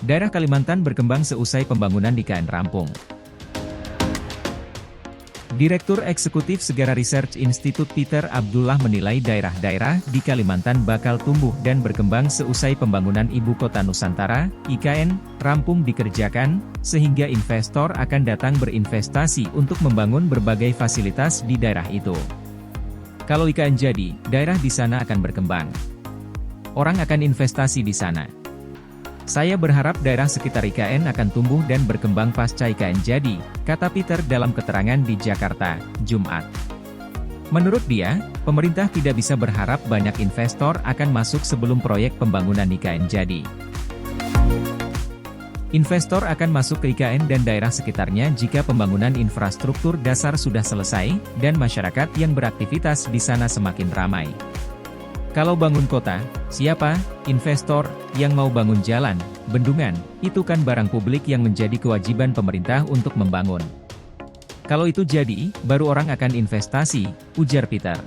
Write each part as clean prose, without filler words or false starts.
Daerah Kalimantan berkembang seusai pembangunan di IKN rampung. Direktur Eksekutif Segara Research Institute Peter Abdullah menilai daerah-daerah di Kalimantan bakal tumbuh dan berkembang seusai pembangunan Ibu Kota Nusantara, IKN, rampung dikerjakan, sehingga investor akan datang berinvestasi untuk membangun berbagai fasilitas di daerah itu. Kalau IKN jadi, daerah di sana akan berkembang. Orang akan investasi di sana. Saya berharap daerah sekitar IKN akan tumbuh dan berkembang pasca IKN jadi, kata Peter dalam keterangan di Jakarta, Jumat. Menurut dia, pemerintah tidak bisa berharap banyak investor akan masuk sebelum proyek pembangunan IKN jadi. Investor akan masuk ke IKN dan daerah sekitarnya jika pembangunan infrastruktur dasar sudah selesai, dan masyarakat yang beraktivitas di sana semakin ramai. Kalau bangun kota, siapa, investor, yang mau bangun jalan, bendungan, itu kan barang publik yang menjadi kewajiban pemerintah untuk membangun. Kalau itu jadi, baru orang akan investasi, ujar Peter.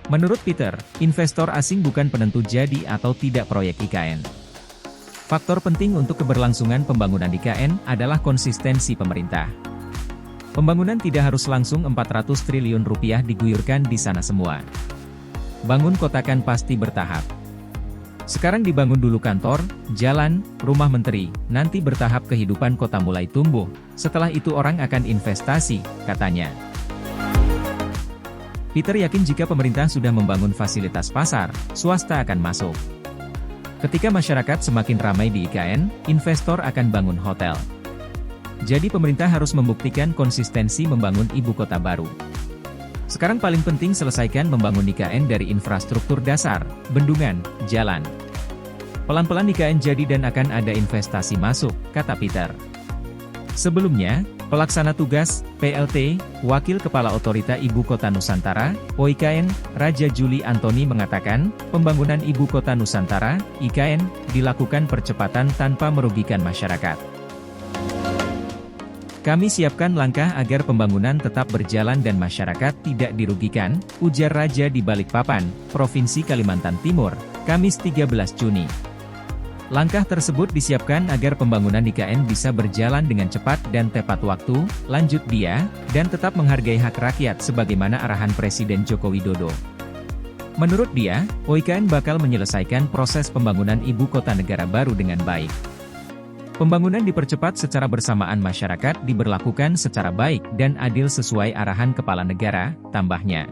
Menurut Peter, investor asing bukan penentu jadi atau tidak proyek IKN. Faktor penting untuk keberlangsungan pembangunan IKN adalah konsistensi pemerintah. Pembangunan tidak harus langsung 400 triliun rupiah diguyurkan di sana semua. Bangun kota kan pasti bertahap. Sekarang dibangun dulu kantor, jalan, rumah menteri, nanti bertahap kehidupan kota mulai tumbuh, setelah itu orang akan investasi, katanya. Peter yakin jika pemerintah sudah membangun fasilitas pasar, swasta akan masuk. Ketika masyarakat semakin ramai di IKN, investor akan bangun hotel. Jadi pemerintah harus membuktikan konsistensi membangun ibu kota baru. Sekarang paling penting selesaikan membangun IKN dari infrastruktur dasar, bendungan, jalan. Pelan-pelan IKN jadi dan akan ada investasi masuk, kata Peter. Sebelumnya, Pelaksana Tugas, PLT, Wakil Kepala Otorita Ibu Kota Nusantara, OIKN, Raja Juli Antoni mengatakan, pembangunan Ibu Kota Nusantara, IKN, dilakukan percepatan tanpa merugikan masyarakat. Kami siapkan langkah agar pembangunan tetap berjalan dan masyarakat tidak dirugikan, ujar Raja di Balikpapan, Provinsi Kalimantan Timur, Kamis 13 Juni. Langkah tersebut disiapkan agar pembangunan IKN bisa berjalan dengan cepat dan tepat waktu, lanjut dia, dan tetap menghargai hak rakyat sebagaimana arahan Presiden Joko Widodo. Menurut dia, OIKN bakal menyelesaikan proses pembangunan ibu kota negara baru dengan baik. Pembangunan dipercepat secara bersamaan, masyarakat diberlakukan secara baik dan adil sesuai arahan Kepala Negara, tambahnya.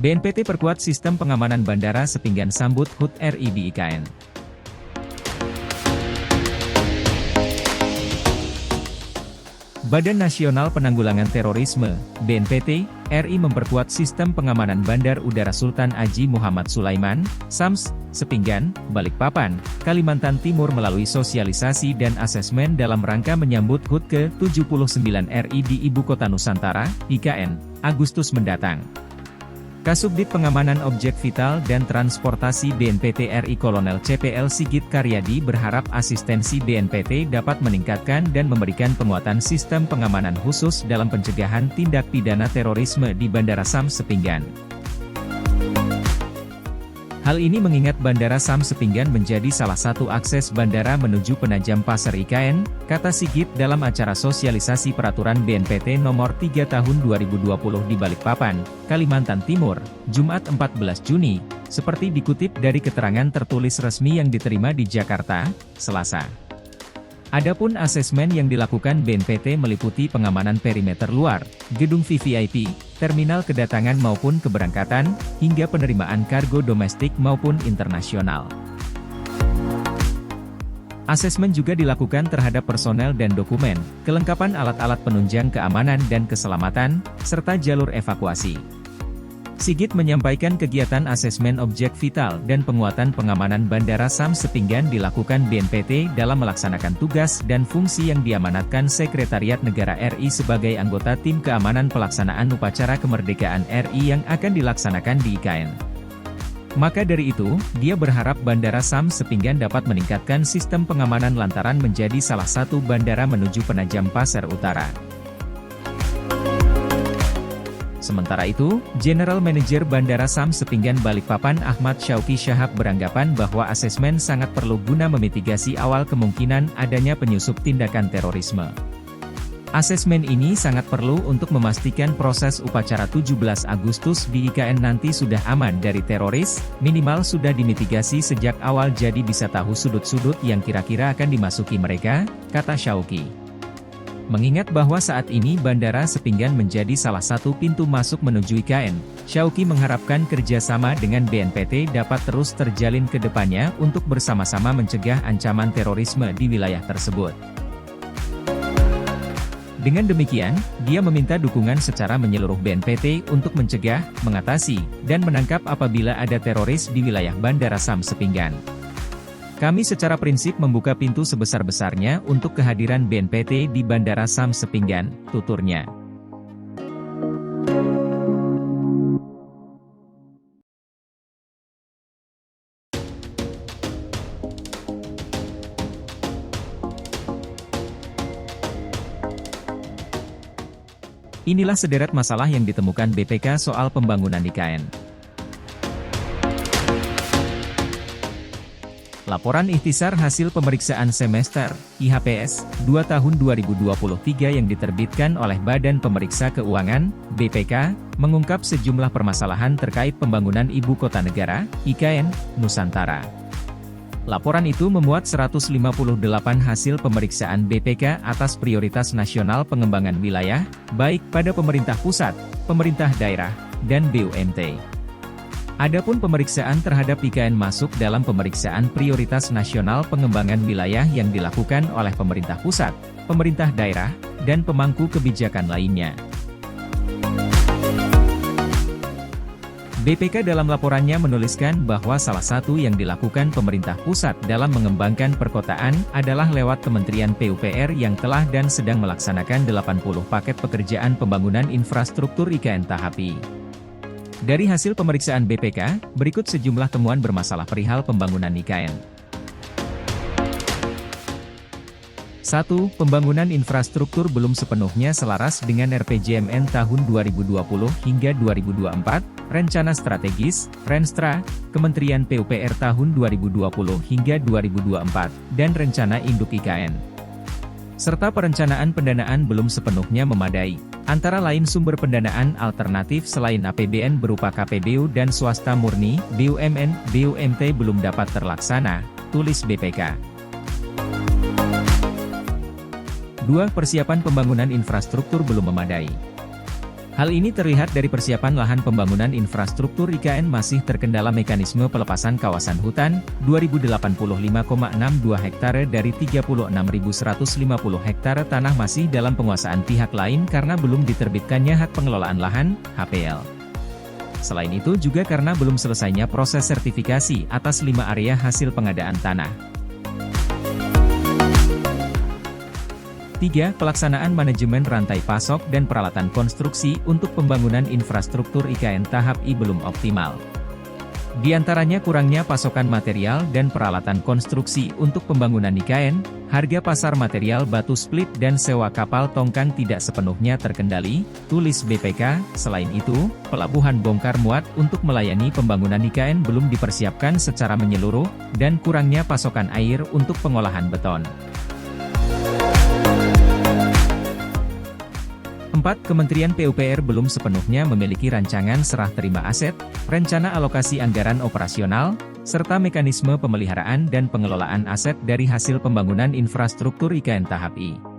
BNPT perkuat sistem pengamanan bandara Sepinggan sambut HUT RI di IKN. Badan Nasional Penanggulangan Terorisme, BNPT, RI memperkuat sistem pengamanan Bandar Udara Sultan Haji Muhammad Sulaiman, SAMS, Sepinggan, Balikpapan, Kalimantan Timur melalui sosialisasi dan asesmen dalam rangka menyambut HUT ke-79 RI di Ibu Kota Nusantara, IKN, Agustus mendatang. Kasubdit Pengamanan Objek Vital dan Transportasi BNPT RI Kolonel CPL Sigit Karyadi berharap asistensi BNPT dapat meningkatkan dan memberikan penguatan sistem pengamanan khusus dalam pencegahan tindak pidana terorisme di Bandara SAMS Sepinggan. Hal ini mengingat Bandara SAMS Sepinggan menjadi salah satu akses bandara menuju Penajam Pasar IKN, kata Sigit dalam acara sosialisasi peraturan BNPT nomor 3 tahun 2020 di Balikpapan, Kalimantan Timur, Jumat 14 Juni, seperti dikutip dari keterangan tertulis resmi yang diterima di Jakarta, Selasa. Adapun asesmen yang dilakukan BNPT meliputi pengamanan perimeter luar, gedung VVIP, terminal kedatangan maupun keberangkatan, hingga penerimaan kargo domestik maupun internasional. Asesmen juga dilakukan terhadap personel dan dokumen, kelengkapan alat-alat penunjang keamanan dan keselamatan, serta jalur evakuasi. Sigit menyampaikan kegiatan asesmen objek vital dan penguatan pengamanan Bandara SAMS Sepinggan dilakukan BNPT dalam melaksanakan tugas dan fungsi yang diamanatkan Sekretariat Negara RI sebagai anggota tim keamanan pelaksanaan upacara kemerdekaan RI yang akan dilaksanakan di IKN. Maka dari itu, dia berharap Bandara Sam Sepinggan dapat meningkatkan sistem pengamanan lantaran menjadi salah satu bandara menuju Penajam Pasir Utara. Sementara itu, General Manager Bandara Sam Sepinggan Balikpapan Ahmad Syauqi Syahab beranggapan bahwa asesmen sangat perlu guna memitigasi awal kemungkinan adanya penyusup tindakan terorisme. Asesmen ini sangat perlu untuk memastikan proses upacara 17 Agustus di IKN nanti sudah aman dari teroris, minimal sudah dimitigasi sejak awal jadi bisa tahu sudut-sudut yang kira-kira akan dimasuki mereka, kata Syauqi. Mengingat bahwa saat ini Bandara Sepinggan menjadi salah satu pintu masuk menuju IKN, Syauqi mengharapkan kerjasama dengan BNPT dapat terus terjalin ke depannya untuk bersama-sama mencegah ancaman terorisme di wilayah tersebut. Dengan demikian, dia meminta dukungan secara menyeluruh BNPT untuk mencegah, mengatasi, dan menangkap apabila ada teroris di wilayah Bandara Sam Sepinggan. Kami secara prinsip membuka pintu sebesar-besarnya untuk kehadiran BNPT di Bandara Sam Sepinggan, tuturnya. Inilah sederet masalah yang ditemukan BPK soal pembangunan IKN. Laporan ikhtisar hasil pemeriksaan semester, IHPS, 2 tahun 2023 yang diterbitkan oleh Badan Pemeriksa Keuangan, BPK, mengungkap sejumlah permasalahan terkait pembangunan Ibu Kota Negara, IKN, Nusantara. Laporan itu memuat 158 hasil pemeriksaan BPK atas prioritas nasional pengembangan wilayah, baik pada pemerintah pusat, pemerintah daerah, dan BUMT. Adapun pemeriksaan terhadap IKN masuk dalam pemeriksaan prioritas nasional pengembangan wilayah yang dilakukan oleh pemerintah pusat, pemerintah daerah, dan pemangku kebijakan lainnya. BPK dalam laporannya menuliskan bahwa salah satu yang dilakukan pemerintah pusat dalam mengembangkan perkotaan adalah lewat Kementerian PUPR yang telah dan sedang melaksanakan 80 paket pekerjaan pembangunan infrastruktur IKN tahap I. Dari hasil pemeriksaan BPK, berikut sejumlah temuan bermasalah perihal pembangunan IKN. 1. Pembangunan infrastruktur belum sepenuhnya selaras dengan RPJMN tahun 2020 hingga 2024, Rencana Strategis, Renstra, Kementerian PUPR tahun 2020 hingga 2024, dan Rencana Induk IKN. Serta perencanaan pendanaan belum sepenuhnya memadai, antara lain sumber pendanaan alternatif selain APBN berupa KPBU dan swasta murni, BUMN, BUMT belum dapat terlaksana, tulis BPK. 2. Persiapan pembangunan infrastruktur belum memadai. Hal ini terlihat dari persiapan lahan pembangunan infrastruktur IKN masih terkendala mekanisme pelepasan kawasan hutan, 2085,62 hektare dari 36.150 hektare tanah masih dalam penguasaan pihak lain karena belum diterbitkannya hak pengelolaan lahan, HPL. Selain itu juga karena belum selesainya proses sertifikasi atas 5 area hasil pengadaan tanah. 3. Pelaksanaan manajemen rantai pasok dan peralatan konstruksi untuk pembangunan infrastruktur IKN tahap I belum optimal. Di antaranya kurangnya pasokan material dan peralatan konstruksi untuk pembangunan IKN, harga pasar material batu split dan sewa kapal tongkang tidak sepenuhnya terkendali, tulis BPK. Selain itu, pelabuhan bongkar muat untuk melayani pembangunan IKN belum dipersiapkan secara menyeluruh, dan kurangnya pasokan air untuk pengolahan beton. 4. Kementerian PUPR belum sepenuhnya memiliki rancangan serah terima aset, rencana alokasi anggaran operasional, serta mekanisme pemeliharaan dan pengelolaan aset dari hasil pembangunan infrastruktur IKN tahap I.